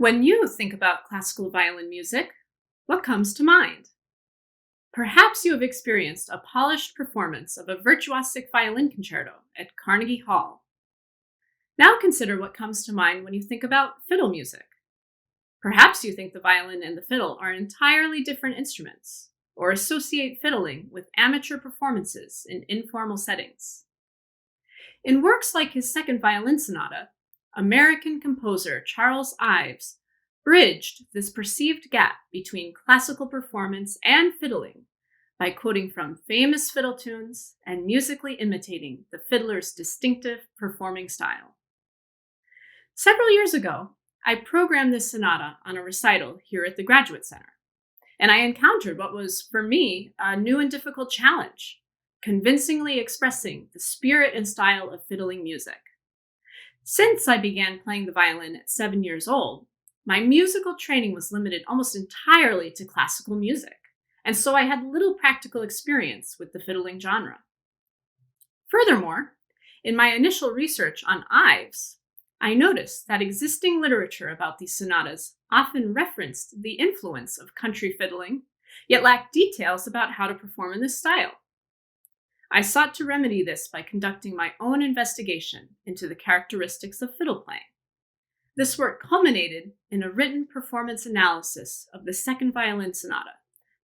When you think about classical violin music, what comes to mind? Perhaps you have experienced a polished performance of a virtuosic violin concerto at Carnegie Hall. Now consider what comes to mind when you think about fiddle music. Perhaps you think the violin and the fiddle are entirely different instruments, or associate fiddling with amateur performances in informal settings. In works like his Second Violin Sonata, American composer Charles Ives bridged this perceived gap between classical performance and fiddling by quoting from famous fiddle tunes and musically imitating the fiddler's distinctive performing style. Several years ago, I programmed this sonata on a recital here at the Graduate Center, and I encountered what was, for me, a new and difficult challenge: convincingly expressing the spirit and style of fiddling music. Since I began playing the violin at 7 years old, my musical training was limited almost entirely to classical music, and so I had little practical experience with the fiddling genre. Furthermore, in my initial research on Ives, I noticed that existing literature about these sonatas often referenced the influence of country fiddling, yet lacked details about how to perform in this style. I sought to remedy this by conducting my own investigation into the characteristics of fiddle playing. This work culminated in a written performance analysis of the Second Violin Sonata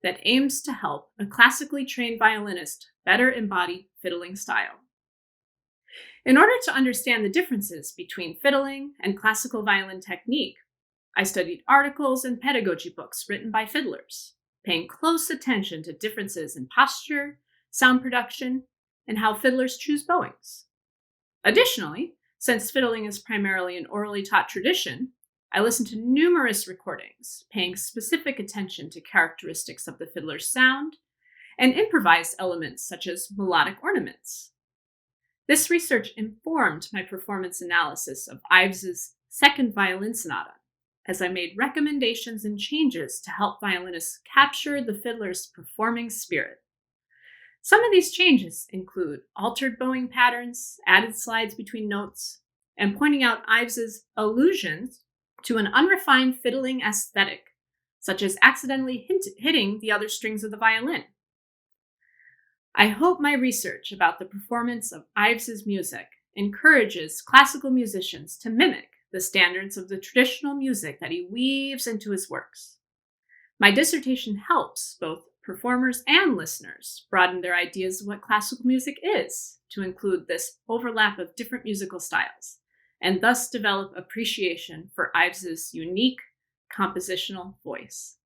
that aims to help a classically trained violinist better embody fiddling style. In order to understand the differences between fiddling and classical violin technique, I studied articles and pedagogy books written by fiddlers, paying close attention to differences in posture, sound production, and how fiddlers choose bowings. Additionally, since fiddling is primarily an orally taught tradition, I listened to numerous recordings, paying specific attention to characteristics of the fiddler's sound and improvised elements such as melodic ornaments. This research informed my performance analysis of Ives's Second Violin Sonata, as I made recommendations and changes to help violinists capture the fiddler's performing spirit. Some of these changes include altered bowing patterns, added slides between notes, and pointing out Ives's allusions to an unrefined fiddling aesthetic, such as accidentally hitting the other strings of the violin. I hope my research about the performance of Ives's music encourages classical musicians to mimic the standards of the traditional music that he weaves into his works. My dissertation helps both performers and listeners broaden their ideas of what classical music is, to include this overlap of different musical styles, and thus develop appreciation for Ives's unique compositional voice.